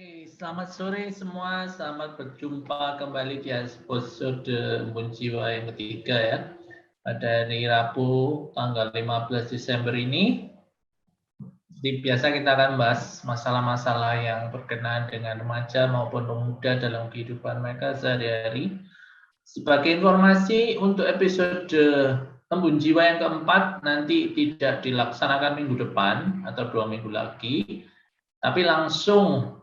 Selamat sore semua. Selamat berjumpa kembali di episode Embun Jiwa yang ketiga ya. Pada hari Rabu tanggal 15 Desember ini. Seperti biasa kita akan bahas masalah-masalah yang berkenaan dengan remaja maupun pemuda dalam kehidupan mereka sehari-hari. Sebagai informasi untuk episode Embun Jiwa yang keempat nanti tidak dilaksanakan minggu depan atau 2 minggu lagi. Tapi langsung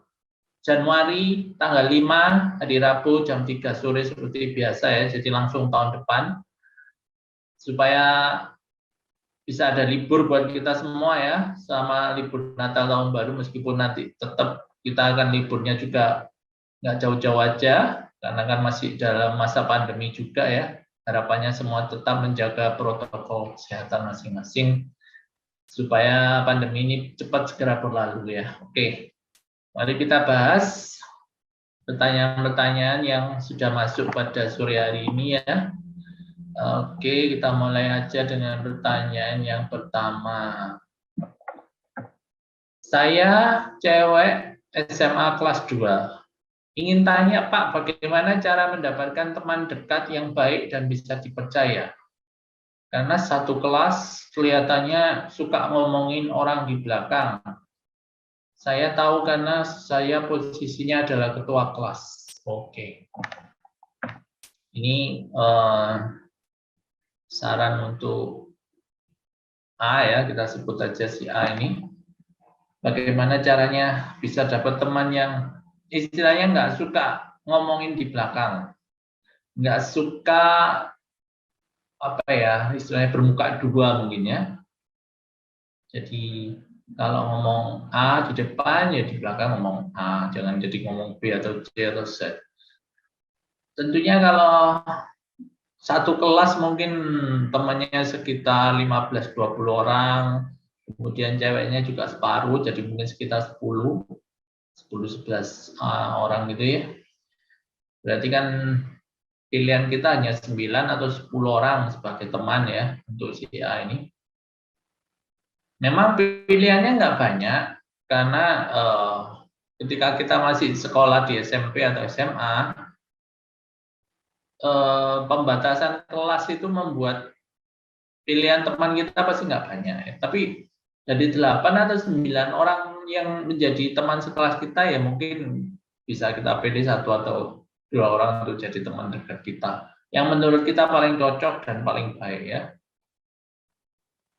Januari tanggal 5 hari Rabu jam 3 sore seperti biasa ya, jadi langsung tahun depan supaya bisa ada libur buat kita semua ya selama libur Natal tahun baru, meskipun nanti tetap kita akan liburnya juga nggak jauh-jauh aja karena kan masih dalam masa pandemi juga ya. Harapannya semua tetap menjaga protokol kesehatan masing-masing supaya pandemi ini cepat segera berlalu ya. Oke, mari kita bahas pertanyaan-pertanyaan yang sudah masuk pada sore hari ini ya. Oke, kita mulai aja dengan pertanyaan yang pertama. Saya cewek SMA kelas 2. Ingin tanya Pak, bagaimana cara mendapatkan teman dekat yang baik dan bisa dipercaya? Karena satu kelas kelihatannya suka ngomongin orang di belakang. Saya tahu karena saya posisinya adalah ketua kelas. Oke. Ini saran untuk A ya, kita sebut aja si A ini. Bagaimana caranya bisa dapat teman yang istilahnya nggak suka ngomongin di belakang, nggak suka apa ya, istilahnya bermuka dua mungkin ya. Jadi kalau ngomong A di depan ya di belakang ngomong A, jangan jadi ngomong B atau C atau Z. Tentunya kalau satu kelas mungkin temannya sekitar 15-20 orang, kemudian ceweknya juga separuh, jadi mungkin sekitar 10-11 orang gitu ya. Berarti kan pilihan kita hanya 9 atau 10 orang sebagai teman ya untuk si A ini. Memang pilihannya nggak banyak, karena ketika kita masih sekolah di SMP atau SMA, pembatasan kelas itu membuat pilihan teman kita pasti nggak banyak ya. Tapi dari 8 atau 9 orang yang menjadi teman sekelas kita ya mungkin bisa kita pilih 1 atau 2 orang untuk jadi teman dekat kita yang menurut kita paling cocok dan paling baik ya.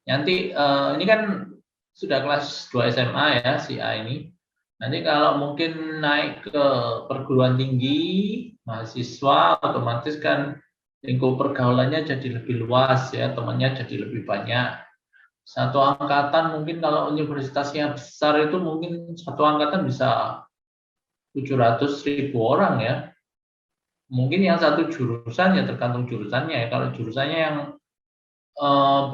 Nanti ini kan sudah kelas 2 SMA ya si A ini. Nanti kalau mungkin naik ke perguruan tinggi, mahasiswa, otomatis kan lingkup pergaulannya jadi lebih luas ya, temannya jadi lebih banyak. Satu angkatan mungkin kalau universitasnya besar itu mungkin satu angkatan bisa 700.000 orang ya. Mungkin yang satu jurusan ya tergantung jurusannya ya. Kalau jurusannya yang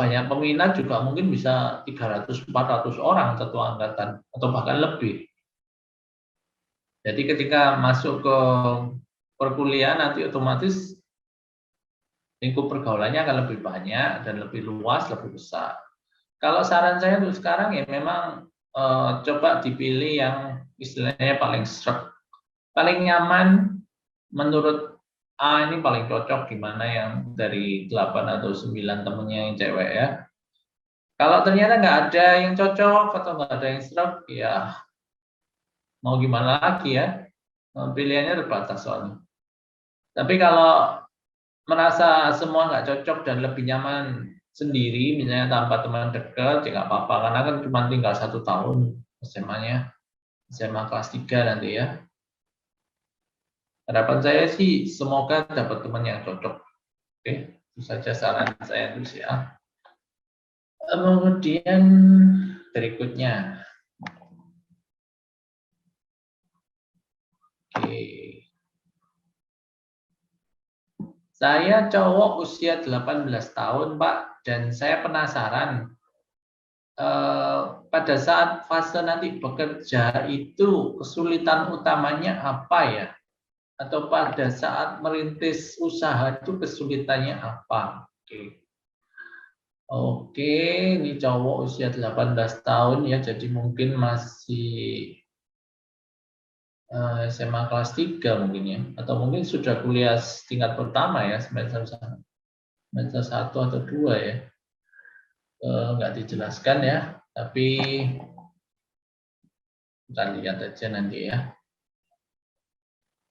banyak peminat juga mungkin bisa 300-400 orang satu angkatan atau bahkan lebih. Jadi ketika masuk ke perkuliahan nanti otomatis lingkup pergaulannya akan lebih banyak dan lebih luas, lebih besar. Kalau saran saya untuk sekarang ya memang coba dipilih yang istilahnya paling sreg, paling nyaman menurut A ini paling cocok gimana yang dari 8 atau 9 temennya yang cewek ya. Kalau ternyata nggak ada yang cocok atau nggak ada yang sreg, ya mau gimana lagi ya, pilihannya terbatas soalnya. Tapi kalau merasa semua nggak cocok dan lebih nyaman sendiri, misalnya tanpa teman dekat, ya nggak apa-apa, karena kan cuma tinggal 1 tahun SMA-nya, SMA kelas 3 nanti ya. Harapan saya sih semoga dapat teman yang cocok. Oke, itu saja saran saya untuk si A. Kemudian berikutnya, oke. Saya cowok usia 18 tahun, Pak, dan saya penasaran pada saat fase nanti bekerja itu kesulitan utamanya apa ya? Atau pada saat merintis usaha itu kesulitannya apa? Oke, ini cowok usia 18 tahun ya, jadi mungkin masih SMA kelas 3 mungkin ya, atau mungkin sudah kuliah tingkat pertama ya, semester 1 atau 2 ya. Nggak dijelaskan ya, tapi kita lihat aja nanti ya.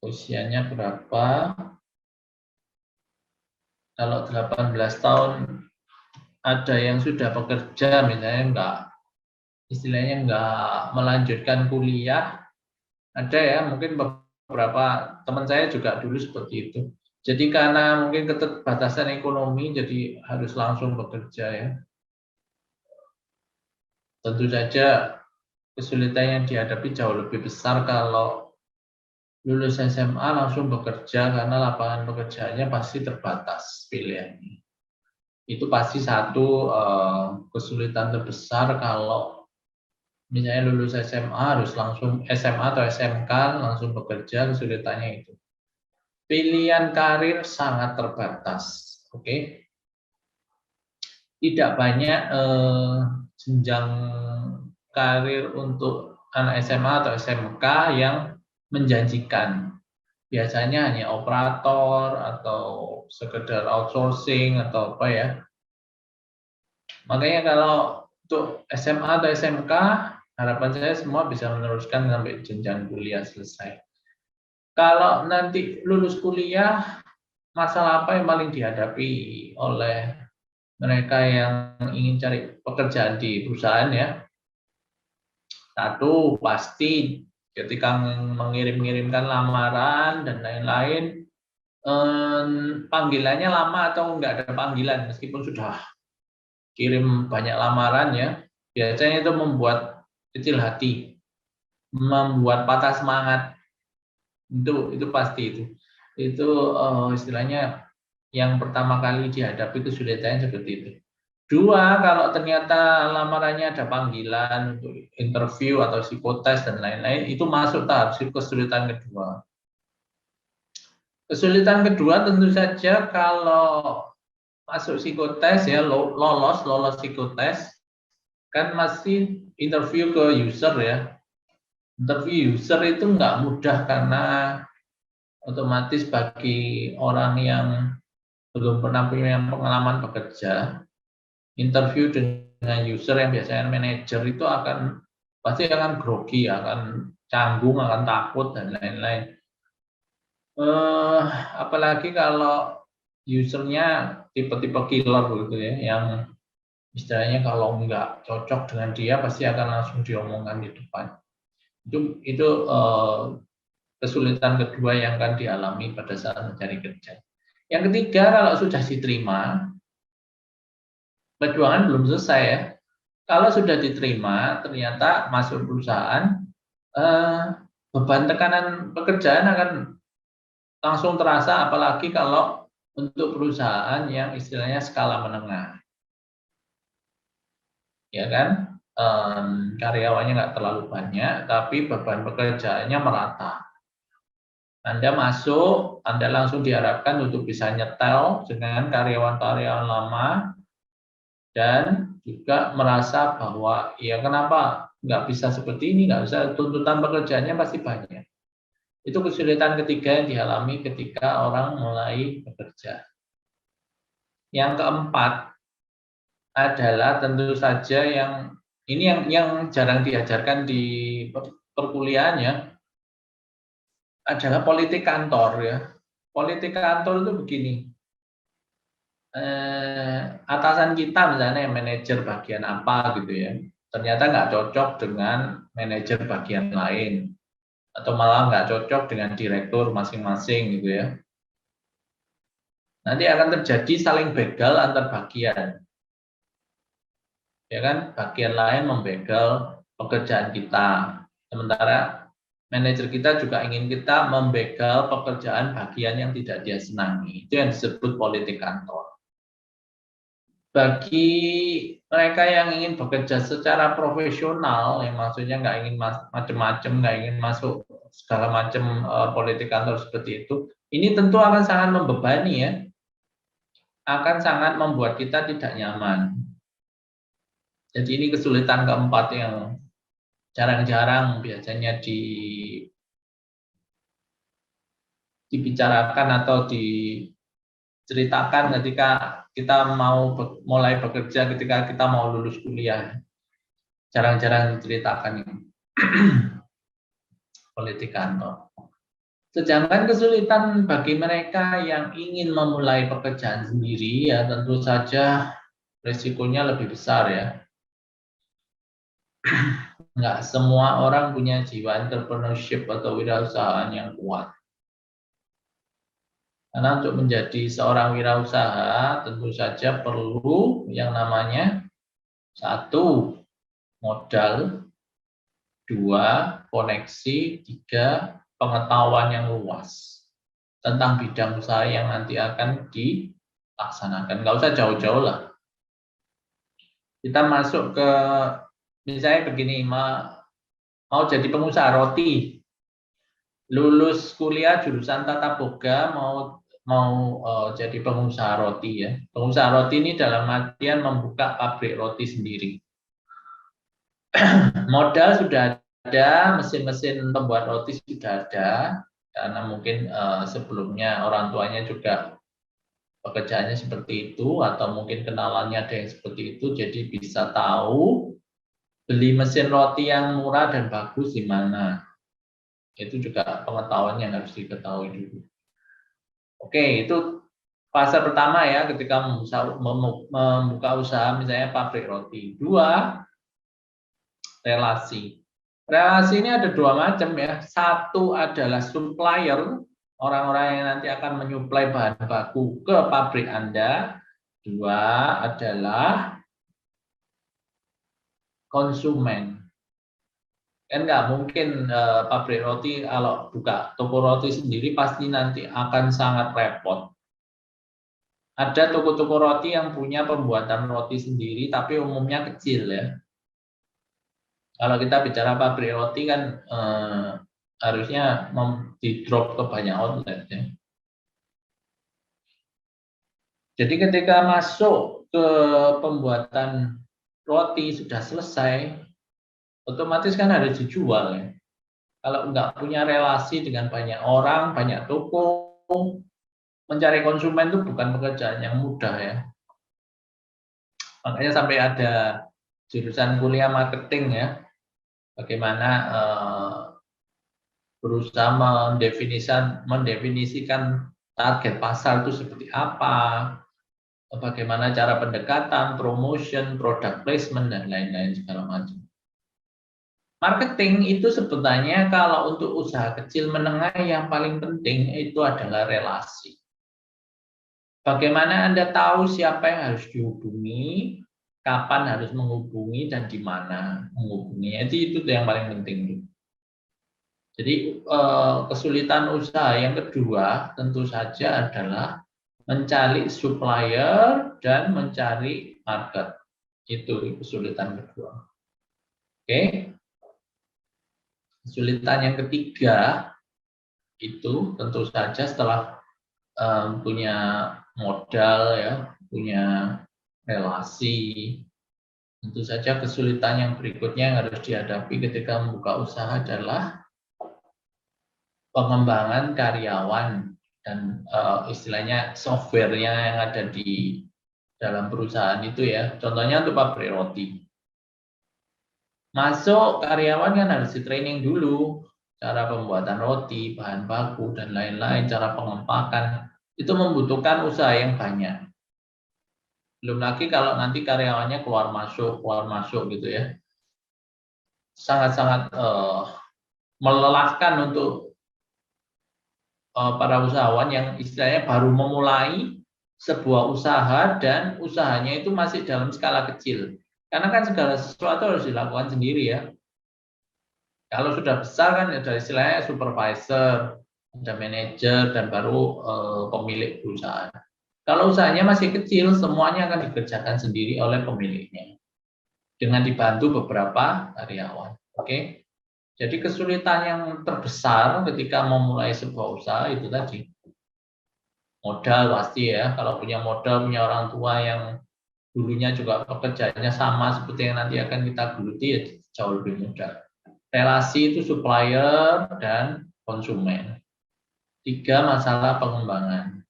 Usianya berapa? Kalau 18 tahun ada yang sudah bekerja, misalnya istilahnya nggak melanjutkan kuliah, ada ya, mungkin beberapa teman saya juga dulu seperti itu. Jadi karena mungkin keterbatasan ekonomi, jadi harus langsung bekerja ya. Tentu saja kesulitan yang dihadapi jauh lebih besar kalau lulus SMA langsung bekerja, karena lapangan pekerjaannya pasti terbatas pilihannya. Itu pasti satu kesulitan terbesar kalau misalnya lulus SMA harus langsung SMA atau SMK langsung bekerja, kesulitannya itu. Pilihan karir sangat terbatas, oke? Tidak banyak jenjang karir untuk anak SMA atau SMK yang menjanjikan. Biasanya hanya operator atau sekedar outsourcing atau apa ya. Makanya kalau untuk SMA atau SMK, harapan saya semua bisa meneruskan sampai jenjang kuliah selesai. Kalau nanti lulus kuliah, masalah apa yang paling dihadapi oleh mereka yang ingin cari pekerjaan di perusahaan ya? Satu, pasti ketika mengirimkan lamaran dan lain-lain, panggilannya lama atau enggak ada panggilan meskipun sudah kirim banyak lamaran ya, biasanya itu membuat kecil hati, membuat patah semangat. Itu pasti itu istilahnya yang pertama kali dihadapi kesulitannya seperti itu. Dua, kalau ternyata lamarannya ada panggilan untuk interview atau psikotes dan lain-lain, itu masuk tahap kesulitan kedua. Kesulitan kedua tentu saja kalau masuk psikotes ya, lolos psikotes, kan masih interview ke user ya. Interview user itu nggak mudah karena otomatis bagi orang yang belum pernah punya pengalaman bekerja, interview dengan user yang biasanya manajer itu pasti akan grogi, akan canggung, akan takut dan lain-lain. Apalagi kalau usernya tipe-tipe killer gitu ya, yang istilahnya kalau nggak cocok dengan dia pasti akan langsung diomongkan di depan. Itu kesulitan kedua yang akan dialami pada saat mencari kerja. Yang ketiga, kalau sudah diterima, perjuangan belum selesai ya. Kalau sudah diterima, ternyata masuk perusahaan, beban tekanan pekerjaan akan langsung terasa, apalagi kalau untuk perusahaan yang istilahnya skala menengah. Ya kan? Karyawannya nggak terlalu banyak, tapi beban pekerjaannya merata. Anda masuk, Anda langsung diharapkan untuk bisa nyetel dengan karyawan-karyawan lama, dan juga merasa bahwa ya kenapa nggak bisa seperti ini, nggak bisa, tuntutan pekerjaannya pasti banyak. Itu kesulitan ketiga yang dialami ketika orang mulai bekerja. Yang keempat adalah tentu saja ini yang jarang diajarkan di perkuliahan ya, adalah politik kantor ya. Politik kantor itu begini, atasan kita misalnya manajer bagian apa gitu ya, ternyata nggak cocok dengan manajer bagian lain, atau malah nggak cocok dengan direktur masing-masing gitu ya. Nanti akan terjadi saling begal antar bagian, ya kan? Bagian lain membegal pekerjaan kita, sementara manajer kita juga ingin kita membegal pekerjaan bagian yang tidak dia senangi. Itu yang disebut politik kantor. Bagi mereka yang ingin bekerja secara profesional, yang maksudnya nggak ingin macam-macam, nggak ingin masuk segala macam politik kantor seperti itu, ini tentu akan sangat membebani ya, akan sangat membuat kita tidak nyaman. Jadi ini kesulitan keempat yang jarang-jarang biasanya dibicarakan atau diceritakan ketika kita mau mulai bekerja, ketika kita mau lulus kuliah. Jarang-jarang diceritakan ini. Politik kantor. Sedangkan kesulitan bagi mereka yang ingin memulai pekerjaan sendiri, ya tentu saja resikonya lebih besar ya. Nggak semua orang punya jiwa entrepreneurship atau wirausahaan yang kuat. Karena untuk menjadi seorang wirausaha tentu saja perlu yang namanya 1, modal, 2, koneksi, 3, pengetahuan yang luas tentang bidang usaha yang nanti akan dilaksanakan. Nggak usah jauh-jauh lah. Kita masuk ke, misalnya begini, mau jadi pengusaha roti, lulus kuliah jurusan tata boga, mau jadi pengusaha roti ya. Pengusaha roti ini dalam artian membuka pabrik roti sendiri. Modal sudah ada, mesin-mesin pembuat roti sudah ada, karena mungkin sebelumnya orang tuanya juga pekerjaannya seperti itu, atau mungkin kenalannya ada yang seperti itu, jadi bisa tahu beli mesin roti yang murah dan bagus di mana. Itu juga pengetahuan yang harus diketahui dulu. Oke, itu fase pertama ya, ketika membuka usaha misalnya pabrik roti. 2, relasi. Relasi ini ada 2 macam ya. 1 adalah supplier, orang-orang yang nanti akan menyuplai bahan baku ke pabrik Anda. 2 adalah konsumen. Kan nggak mungkin pabrik roti kalau buka toko roti sendiri pasti nanti akan sangat repot. Ada toko-toko roti yang punya pembuatan roti sendiri tapi umumnya kecil ya. Kalau kita bicara pabrik roti kan harusnya di drop ke banyak outlet ya. Jadi ketika masuk ke pembuatan roti sudah selesai, otomatis kan harus dijual ya. Kalau nggak punya relasi dengan banyak orang, banyak toko, mencari konsumen itu bukan pekerjaan yang mudah ya. Makanya sampai ada jurusan kuliah marketing ya, bagaimana berusaha mendefinisikan target pasar itu seperti apa, bagaimana cara pendekatan, promotion, product placement, dan lain-lain segala macam. Marketing itu sebetulnya kalau untuk usaha kecil menengah yang paling penting itu adalah relasi. Bagaimana Anda tahu siapa yang harus dihubungi, kapan harus menghubungi, dan di mana menghubunginya, itu yang paling penting. Jadi kesulitan usaha yang kedua tentu saja adalah mencari supplier dan mencari market. Itu kesulitan kedua. Oke. Kesulitan yang ketiga itu tentu saja setelah punya modal ya, punya relasi. Tentu saja kesulitan yang berikutnya yang harus dihadapi ketika membuka usaha adalah pengembangan karyawan dan istilahnya softwarenya yang ada di dalam perusahaan itu ya. Contohnya untuk pabrik roti. Masuk karyawan kan harus di training dulu, cara pembuatan roti, bahan baku dan lain-lain, cara pengempakan. Itu membutuhkan usaha yang banyak. Belum lagi kalau nanti karyawannya keluar masuk gitu ya. Sangat-sangat melelahkan untuk para usahawan yang istilahnya baru memulai sebuah usaha dan usahanya itu masih dalam skala kecil. Karena kan segala sesuatu harus dilakukan sendiri ya. Kalau sudah besar kan ada istilahnya supervisor, ada manajer, dan baru pemilik perusahaan. Kalau usahanya masih kecil, semuanya akan dikerjakan sendiri oleh pemiliknya. Dengan dibantu beberapa karyawan. Oke. Jadi kesulitan yang terbesar ketika memulai sebuah usaha itu tadi. Modal pasti ya, kalau punya modal, punya orang tua yang dulunya juga pekerjaannya sama seperti yang nanti akan kita geluti, ya jauh lebih mudah. Relasi itu supplier dan konsumen. 3 masalah pengembangan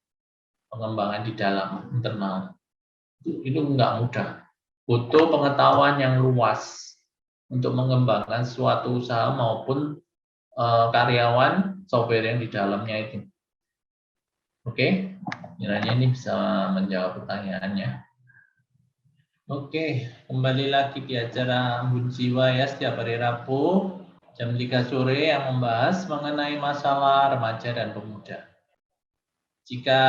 di dalam internal. Itu nggak mudah. Butuh pengetahuan yang luas untuk mengembangkan suatu usaha maupun karyawan software yang di dalamnya itu. Oke, kiranya ini bisa menjawab pertanyaannya. Oke, kembali lagi di acara Embun Jiwa ya setiap hari Rabu jam 3 sore yang membahas mengenai masalah remaja dan pemuda. Jika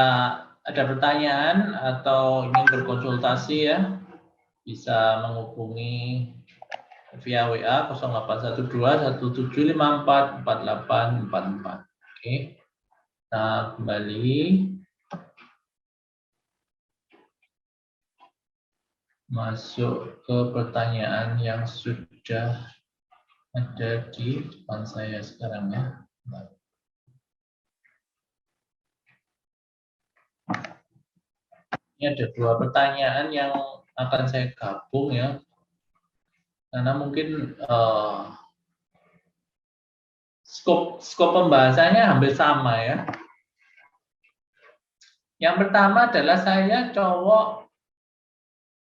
ada pertanyaan atau ingin berkonsultasi ya, bisa menghubungi via WA 0812 1754 4844. Oke. Nah, kembali masuk ke pertanyaan yang sudah ada di depan saya sekarang ya. Ini ada 2 pertanyaan yang akan saya gabung ya, karena mungkin skop pembahasannya hampir sama ya. Yang pertama adalah saya cowok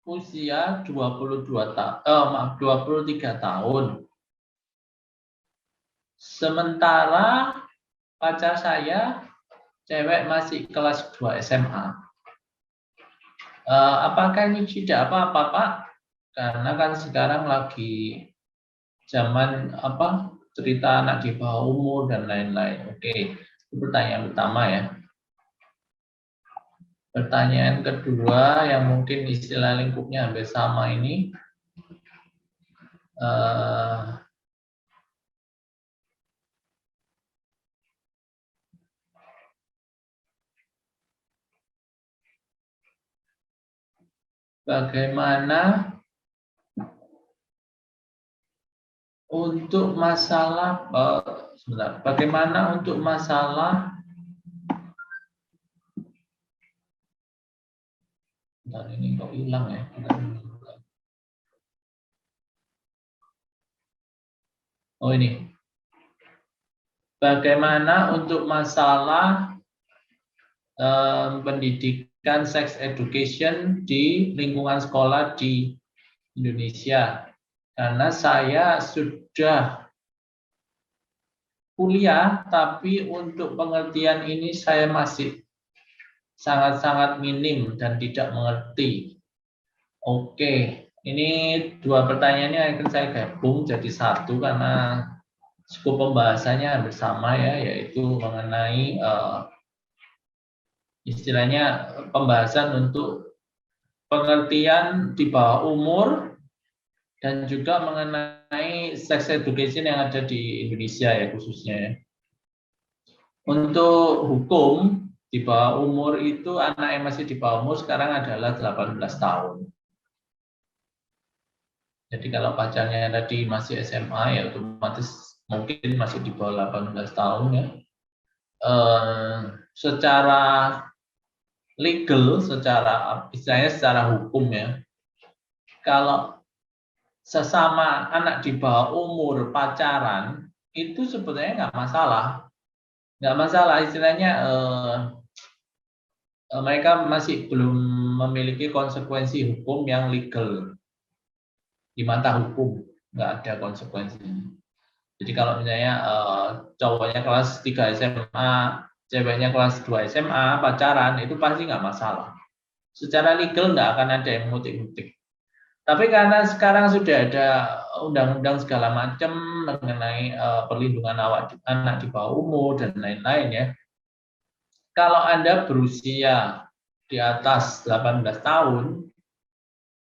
usia 23 tahun. Sementara pacar saya cewek masih kelas 2 SMA. Apakah ini tidak apa-apa, Pak? Karena kan sekarang lagi zaman cerita anak di bawah umur dan lain-lain. Oke, itu pertanyaan pertama ya. Pertanyaan kedua yang mungkin istilah lingkupnya hampir sama ini. Bagaimana untuk masalah bagaimana untuk masalah ini kok hilang ya. Oh ini. Bagaimana untuk masalah pendidikan sex education di lingkungan sekolah di Indonesia? Karena saya sudah kuliah, tapi untuk pengertian ini saya masih sangat-sangat minim dan tidak mengerti. Oke, ini 2 pertanyaannya akan saya gabung jadi satu karena skop pembahasannya hampir sama ya, yaitu mengenai istilahnya pembahasan untuk pengertian di bawah umur dan juga mengenai sex education yang ada di Indonesia ya khususnya ya. Untuk hukum di bawah umur itu anak yang masih di bawah umur sekarang adalah 18 tahun. Jadi kalau pacarnya tadi masih SMA ya otomatis mungkin masih di bawah 18 tahun ya. Secara legal, istilahnya secara hukum ya, kalau sesama anak di bawah umur pacaran itu sebenarnya nggak masalah istilahnya mereka masih belum memiliki konsekuensi hukum yang legal di mata hukum, nggak ada konsekuensinya. Jadi kalau misalnya cowoknya kelas 3 SMA, ceweknya kelas 2 SMA pacaran itu pasti nggak masalah. Secara legal nggak akan ada yang ngutik-ngutik. Tapi karena sekarang sudah ada undang-undang segala macam mengenai perlindungan anak di bawah umur dan lain-lain ya. Kalau Anda berusia di atas 18 tahun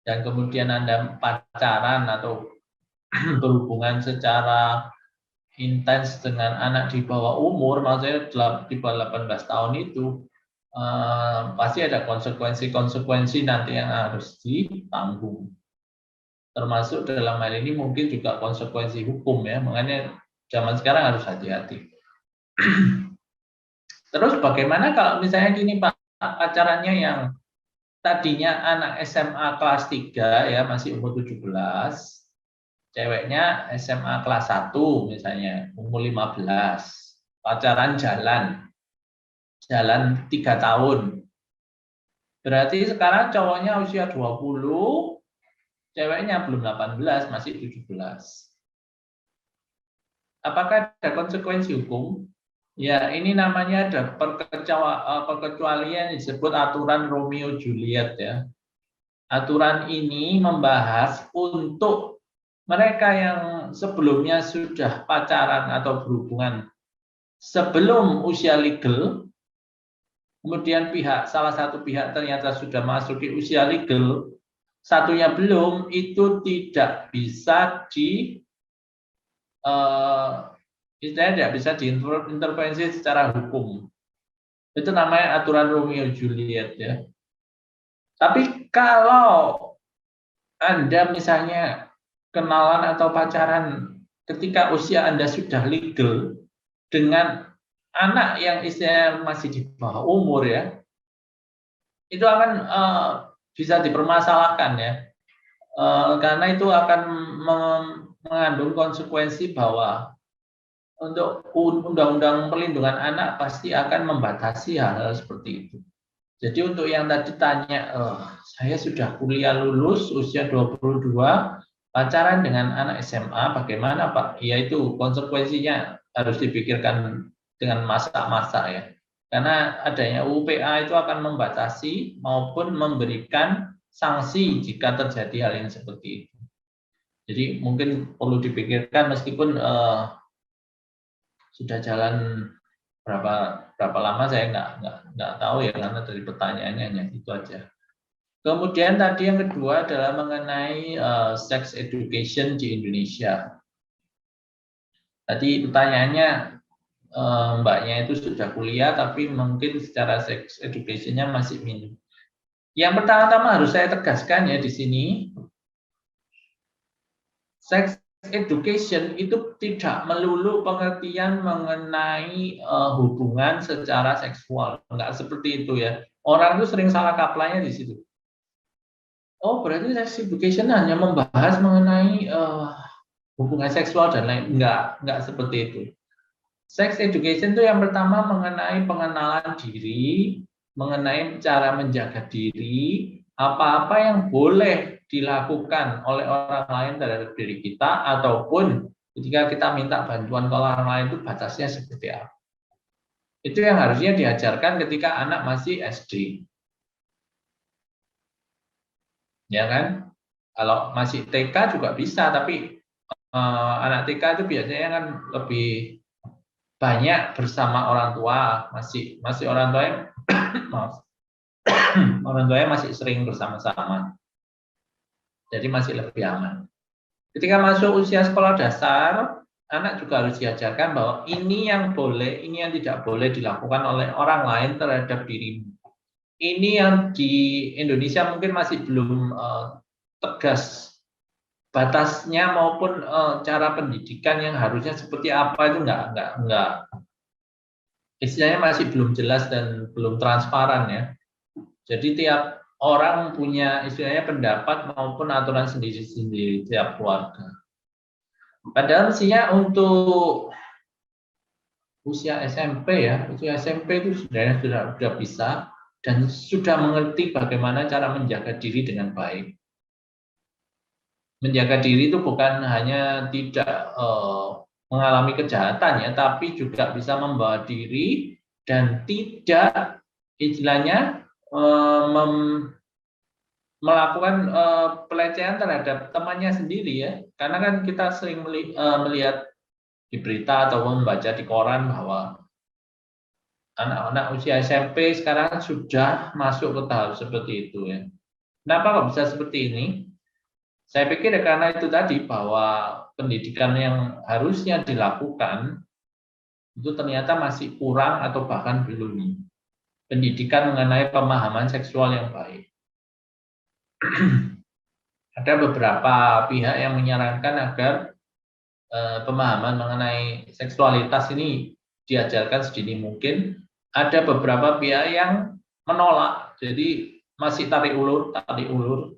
dan kemudian Anda pacaran atau berhubungan secara intens dengan anak di bawah umur, maksudnya di bawah 18 tahun itu pasti ada konsekuensi nanti yang harus ditanggung. Termasuk dalam hal ini mungkin juga konsekuensi hukum ya, makanya zaman sekarang harus hati-hati. Terus bagaimana kalau misalnya gini Pak, pacarannya yang tadinya anak SMA kelas 3 ya masih umur 17, ceweknya SMA kelas 1 misalnya umur 15, pacaran jalan. jalan 3 tahun. Berarti sekarang cowoknya usia 20, ceweknya belum 18, masih 17. Apakah ada konsekuensi hukum? Ya, ini namanya ada perkecualian disebut aturan Romeo Juliet ya. Aturan ini membahas untuk mereka yang sebelumnya sudah pacaran atau berhubungan sebelum usia legal, kemudian salah satu pihak ternyata sudah masuk di usia legal, satunya belum, itu tidak bisa istilahnya tidak bisa diintervensi secara hukum. Itu namanya aturan Romeo Juliet ya. Tapi kalau Anda misalnya kenalan atau pacaran ketika usia Anda sudah legal dengan anak yang istilahnya masih di bawah umur ya, itu akan bisa dipermasalahkan ya. Karena itu akan mengandung konsekuensi bahwa untuk undang-undang perlindungan anak pasti akan membatasi hal-hal seperti itu. Jadi untuk yang tadi tanya, saya sudah kuliah lulus usia 22, pacaran dengan anak SMA, bagaimana Pak? Ya itu konsekuensinya harus dipikirkan dengan masa-masa ya. Karena adanya UPA itu akan membatasi maupun memberikan sanksi jika terjadi hal yang seperti itu. Jadi mungkin perlu dipikirkan meskipun sudah jalan berapa lama saya nggak tahu ya, karena dari pertanyaannya hanya itu aja. Kemudian tadi yang kedua adalah mengenai sex education di Indonesia. Tadi pertanyaannya mbaknya itu sudah kuliah tapi mungkin secara sex education-nya masih minim. Yang pertama-tama harus saya tegaskan ya di sini, sex education itu tidak melulu pengertian mengenai hubungan secara seksual, enggak seperti itu ya. Orang itu sering salah kaprahnya di situ. Oh, berarti sex education hanya membahas mengenai hubungan seksual dan lain, enggak seperti itu. Sex education itu yang pertama mengenai pengenalan diri, mengenai cara menjaga diri, apa-apa yang boleh dilakukan oleh orang lain terhadap diri kita, ataupun ketika kita minta bantuan ke orang lain itu batasnya seperti apa. Itu yang harusnya diajarkan ketika anak masih SD. Ya kan? Kalau masih TK juga bisa, tapi anak TK itu biasanya kan lebih banyak bersama orang tua, masih orang tua yang orang tuanya masih sering bersama-sama, jadi masih lebih aman. Ketika masuk usia sekolah dasar, anak juga harus diajarkan bahwa ini yang boleh, ini yang tidak boleh dilakukan oleh orang lain terhadap dirimu. Ini yang di Indonesia mungkin masih belum tegas batasnya maupun cara pendidikan yang harusnya seperti apa, itu enggak istilahnya masih belum jelas dan belum transparan ya. Jadi tiap orang punya istilahnya pendapat maupun aturan sendiri-sendiri tiap keluarga. Padahal mestinya untuk usia SMP ya, usia SMP itu sudah bisa dan sudah mengerti bagaimana cara menjaga diri dengan baik. Menjaga diri itu bukan hanya tidak mengalami kejahatan ya, tapi juga bisa membawa diri dan tidak istilahnya melakukan pelecehan terhadap temannya sendiri ya, karena kan kita sering melihat di berita atau membaca di koran bahwa anak-anak usia SMP sekarang sudah masuk ke tahap seperti itu ya. Kenapa kok bisa seperti ini? Saya pikir ya karena itu tadi, bahwa pendidikan yang harusnya dilakukan itu ternyata masih kurang atau bahkan belum. Pendidikan mengenai pemahaman seksual yang baik. Ada beberapa pihak yang menyarankan agar pemahaman mengenai seksualitas ini diajarkan sedini mungkin. Ada beberapa pihak yang menolak, jadi masih tarik ulur.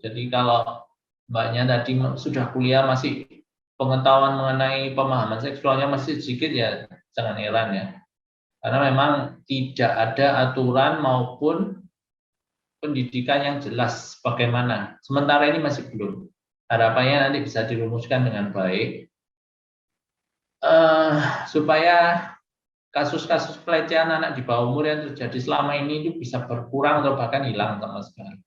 Jadi kalau mbaknya tadi sudah kuliah masih pengetahuan mengenai pemahaman seksualnya masih sedikit ya, jangan heran ya. Karena memang tidak ada aturan maupun pendidikan yang jelas bagaimana. Sementara ini masih belum. Harapannya nanti bisa dirumuskan dengan baik supaya kasus-kasus pelecehan anak di bawah umur yang terjadi selama ini itu bisa berkurang atau bahkan hilang sama sekali.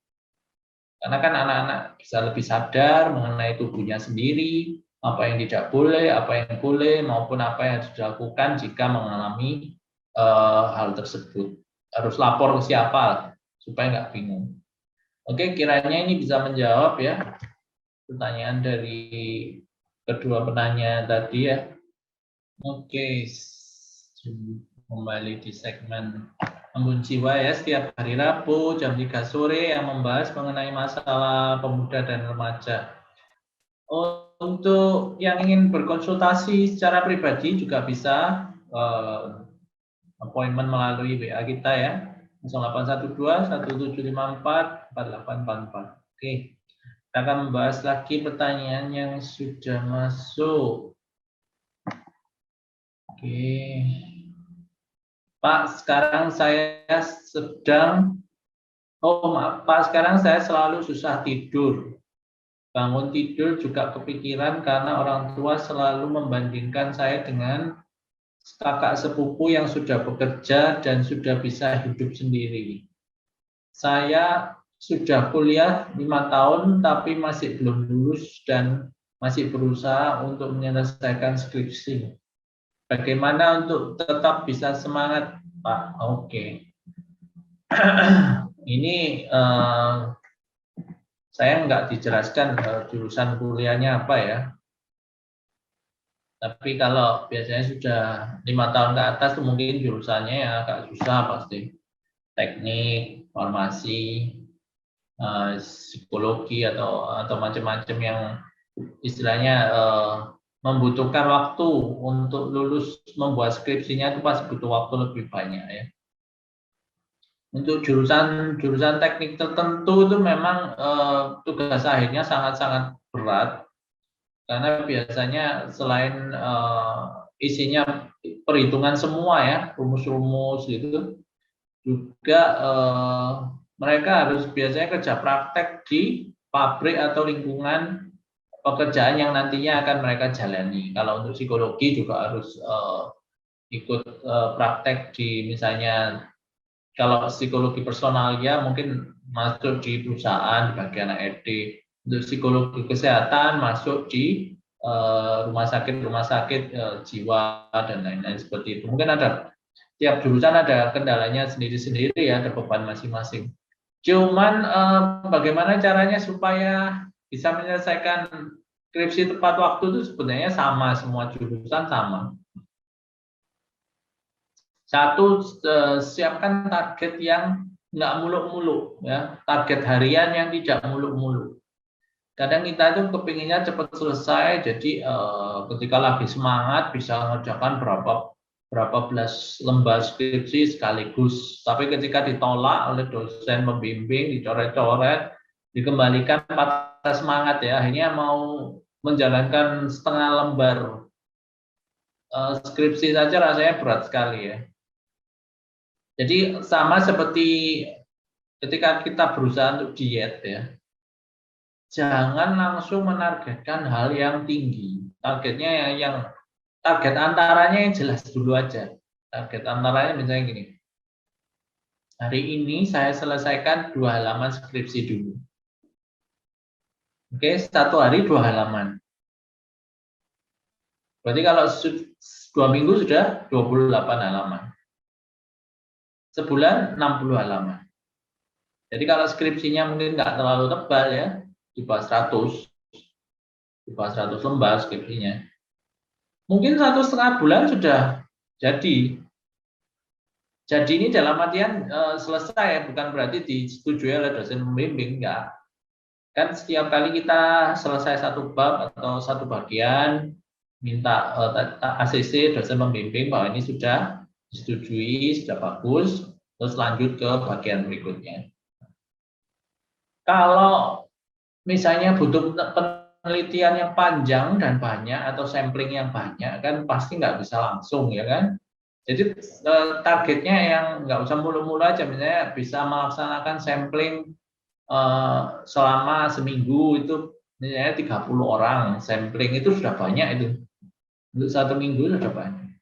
Karena kan anak-anak bisa lebih sadar mengenai tubuhnya sendiri, apa yang tidak boleh, apa yang boleh, maupun apa yang harus dilakukan jika mengalami hal tersebut. Harus lapor ke siapa supaya nggak bingung. Oke, kiranya ini bisa menjawab ya pertanyaan dari kedua penanya tadi ya. Oke, kembali di segmen Embun Jiwa ya, setiap hari Rabu jam 3 sore yang membahas mengenai masalah pemuda dan remaja. Untuk yang ingin berkonsultasi secara pribadi juga bisa appointment melalui WA kita ya, 0812 1754 4844. Oke, kita akan membahas lagi pertanyaan yang sudah masuk. Oke. Pak, sekarang saya sedang, maaf, Pak, sekarang saya selalu susah tidur. Bangun tidur juga kepikiran karena orang tua selalu membandingkan saya dengan kakak sepupu yang sudah bekerja dan sudah bisa hidup sendiri. Saya sudah kuliah 5 tahun tapi masih belum lulus dan masih berusaha untuk menyelesaikan skripsi. Bagaimana untuk tetap bisa semangat, Pak? Oke. Ini saya nggak dijelaskan jurusan kuliahnya apa ya. Tapi kalau biasanya sudah 5 tahun ke atas itu mungkin jurusannya ya agak susah pasti. Teknik, farmasi, psikologi atau macam-macam yang istilahnya membutuhkan waktu untuk lulus membuat skripsinya itu pasti butuh waktu lebih banyak ya. Untuk jurusan teknik tertentu itu memang tugas akhirnya sangat-sangat berat karena biasanya selain isinya perhitungan semua ya, rumus-rumus gitu, juga mereka harus biasanya kerja praktek di pabrik atau lingkungan pekerjaan yang nantinya akan mereka jalani. Kalau untuk psikologi juga harus ikut praktek di misalnya kalau psikologi personal ya mungkin masuk di perusahaan di bagian HRD. Untuk psikologi kesehatan masuk di rumah sakit jiwa dan lain-lain seperti itu. Mungkin ada tiap jurusan ada kendalanya sendiri-sendiri ya, ada beban masing-masing. Cuman bagaimana caranya supaya bisa menyelesaikan skripsi tepat waktu itu sebenarnya sama, semua jurusan sama. Satu, siapkan target yang nggak muluk-muluk, ya, target harian yang tidak muluk-muluk. Kadang kita itu kepinginnya cepat selesai, jadi ketika lagi semangat bisa mengerjakan berapa belas lembar skripsi sekaligus. Tapi ketika ditolak oleh dosen pembimbing, dicoret-coret, dikembalikan patah semangat ya, akhirnya mau menjalankan setengah lembar skripsi saja rasanya berat sekali ya. Jadi sama seperti ketika kita berusaha untuk diet ya, jangan langsung menargetkan hal yang tinggi. Targetnya yang target antaranya yang jelas dulu aja. Target antaranya misalnya gini, hari ini saya selesaikan 2 halaman skripsi dulu. Oke, 1 hari 2 halaman. Berarti kalau 2 minggu sudah 28 halaman. Sebulan 60 halaman. Jadi kalau skripsinya mungkin nggak terlalu tebal ya, di bawah 100 lembar skripsinya. Mungkin 1,5 bulan sudah jadi. Jadi ini dalam artian selesai, bukan berarti disetujui oleh dosen pembimbing, enggak. Kan setiap kali kita selesai satu bab atau satu bagian, minta ACC dosen pembimbing bahwa ini sudah disetujui, sudah bagus, terus lanjut ke bagian berikutnya. Kalau misalnya butuh penelitian yang panjang dan banyak atau sampling yang banyak kan pasti nggak bisa langsung ya kan. Jadi targetnya yang nggak usah mulu-mulu aja, misalnya bisa melaksanakan sampling selama seminggu itu misalnya 30 orang sampling, itu sudah banyak itu. Untuk 1 minggu sudah banyak.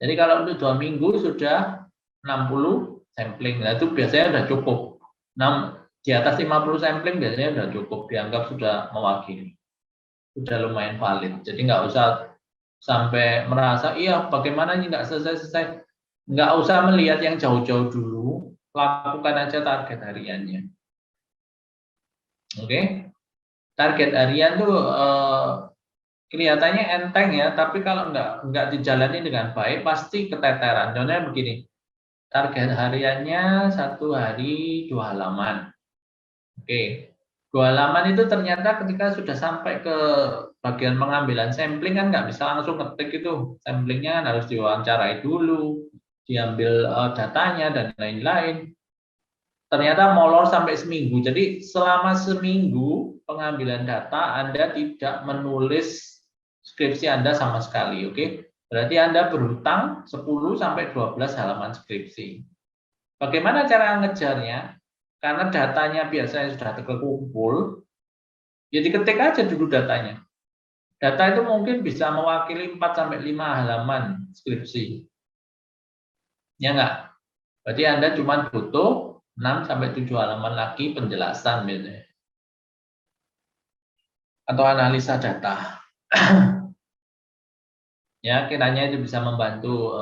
Jadi kalau untuk 2 minggu sudah 60 sampling, nah itu biasanya sudah cukup. Di atas 50 sampling biasanya sudah cukup, dianggap sudah mewakili, sudah lumayan valid. Jadi nggak usah sampai merasa iya bagaimana ini nggak selesai-selesai. Nggak usah melihat yang jauh-jauh dulu, lakukan aja target hariannya. Oke, target harian tuh kelihatannya enteng ya, tapi kalau nggak dijalani dengan baik pasti keteteran. Contohnya begini, target hariannya 1 hari 2 halaman. Oke, 2 halaman itu ternyata ketika sudah sampai ke bagian pengambilan sampling kan nggak bisa langsung ngetik itu. Samplingnya kan harus diwawancarai dulu, diambil datanya dan lain-lain. Ternyata molor sampai seminggu. Jadi selama seminggu pengambilan data Anda tidak menulis skripsi Anda sama sekali, oke? Berarti Anda berhutang 10 sampai 12 halaman skripsi. Bagaimana cara ngejarnya? Karena datanya biasanya sudah terkumpul, ya diketik aja dulu datanya. Data itu mungkin bisa mewakili 4 sampai 5 halaman skripsi. Ya enggak? Berarti Anda cuma butuh 6 sampai 7 halaman lagi penjelasan biasanya. Atau analisa data. Ya, kiranya itu bisa membantu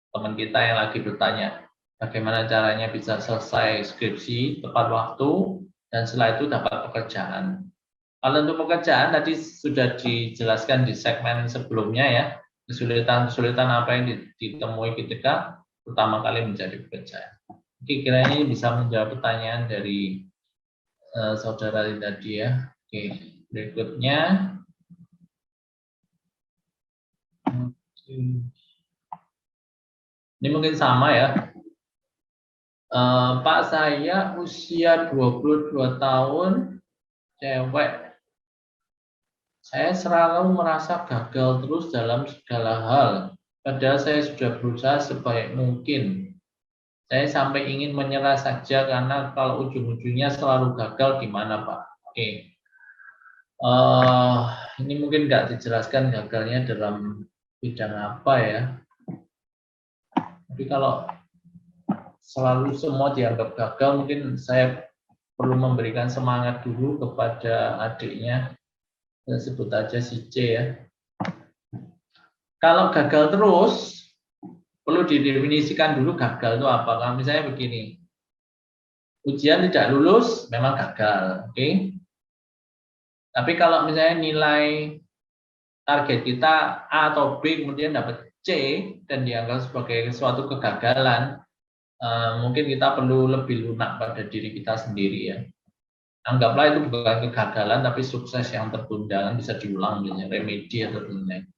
teman kita yang lagi bertanya bagaimana caranya bisa selesai skripsi tepat waktu dan setelah itu dapat pekerjaan. Kalau untuk pekerjaan tadi sudah dijelaskan di segmen sebelumnya ya, kesulitan-kesulitan apa yang ditemui ketika pertama kali mencari pekerjaan. Oke, kiranya ini bisa menjawab pertanyaan dari saudara tadi ya. Oke, berikutnya. Ini mungkin sama ya. Pak, saya usia 22 tahun, cewek. Saya selalu merasa gagal terus dalam segala hal. Padahal saya sudah berusaha sebaik mungkin. Saya sampai ingin menyerah saja karena kalau ujung-ujungnya selalu gagal gimana Pak? Oke. Ini mungkin nggak dijelaskan gagalnya dalam bidang apa ya. Tapi kalau selalu semua dianggap gagal, mungkin saya perlu memberikan semangat dulu kepada adiknya. Saya sebut aja si C ya. Kalau gagal terus, perlu didefinisikan dulu gagal itu apa. Kalau misalnya begini, ujian tidak lulus, memang gagal. Oke. Tapi kalau misalnya nilai target kita A atau B kemudian dapat C dan dianggap sebagai suatu kegagalan, mungkin kita perlu lebih lunak pada diri kita sendiri ya. Anggaplah itu bukan kegagalan tapi sukses yang tertunda, bisa diulang misalnya remedi atau lain-lain.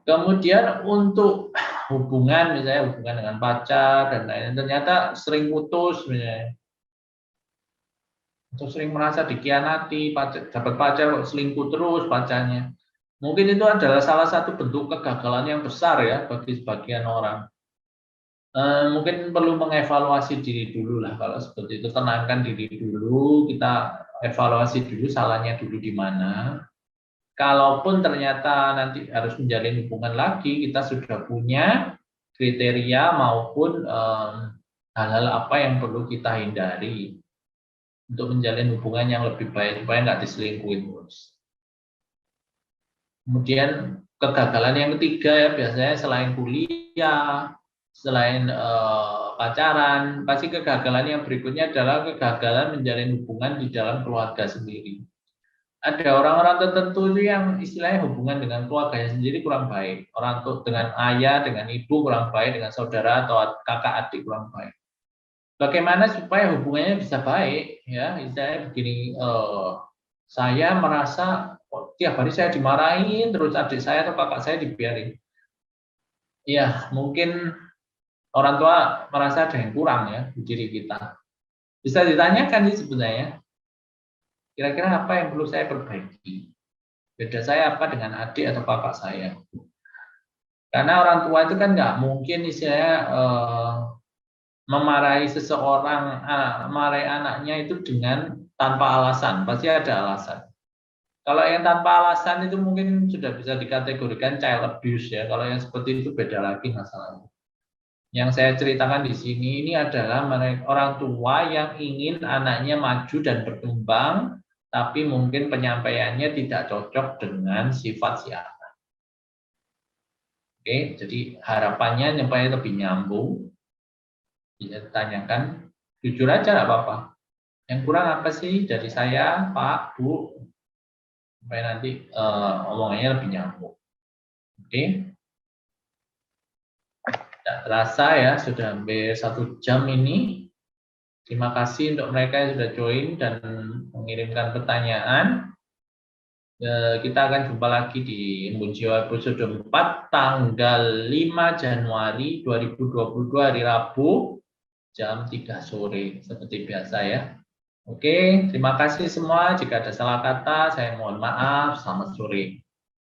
Kemudian untuk hubungan misalnya hubungan dengan pacar dan lain-lain ternyata sering putus misalnya. Atau sering merasa dikhianati, dapat pacar kok selingkuh terus pacarnya. Mungkin itu adalah salah satu bentuk kegagalan yang besar ya bagi sebagian orang. Mungkin perlu mengevaluasi diri dulu lah kalau seperti itu, tenangkan diri dulu, kita evaluasi dulu salahnya dulu di mana. Kalaupun ternyata nanti harus menjalin hubungan lagi, kita sudah punya kriteria maupun hal-hal apa yang perlu kita hindari untuk menjalin hubungan yang lebih baik supaya nggak diselingkuhin terus. Kemudian kegagalan yang ketiga ya biasanya selain kuliah, selain pacaran, pasti kegagalan yang berikutnya adalah kegagalan menjalin hubungan di dalam keluarga sendiri. Ada orang-orang tertentu yang istilahnya hubungan dengan keluarganya sendiri kurang baik. Orang tua dengan ayah, dengan ibu kurang baik, dengan saudara atau kakak adik kurang baik. Bagaimana supaya hubungannya bisa baik? Ya, istilahnya begini, saya merasa tiap hari saya dimarahin, terus adik saya atau kakak saya dibiarin. Ya, mungkin orang tua merasa ada yang kurang ya di diri kita. Bisa ditanyakan sih sebenarnya, kira-kira apa yang perlu saya perbaiki? Beda saya apa dengan adik atau kakak saya? Karena orang tua itu kan nggak mungkin istilahnya memarahi seseorang, memarahi anaknya itu dengan tanpa alasan, pasti ada alasan. Kalau yang tanpa alasan itu mungkin sudah bisa dikategorikan child abuse ya. Kalau yang seperti itu beda lagi masalahnya. Yang saya ceritakan di sini ini adalah orang tua yang ingin anaknya maju dan berkembang, tapi mungkin penyampaiannya tidak cocok dengan sifat si anak. Oke, jadi harapannya nyampainya lebih nyambung. Bisa ditanyakan, jujur aja nggak apa-apa. Yang kurang apa sih dari saya, Pak, Bu? Supaya nanti omongannya lebih nyambung. Oke, tidak terasa ya, sudah hampir 1 jam ini. Terima kasih untuk mereka yang sudah join dan mengirimkan pertanyaan. Kita akan jumpa lagi di Embun Jiwa episode 4 tanggal 5 Januari 2022 hari Rabu jam 3 sore seperti biasa ya. Oke, terima kasih semua. Jika ada salah kata, saya mohon maaf. Selamat sore.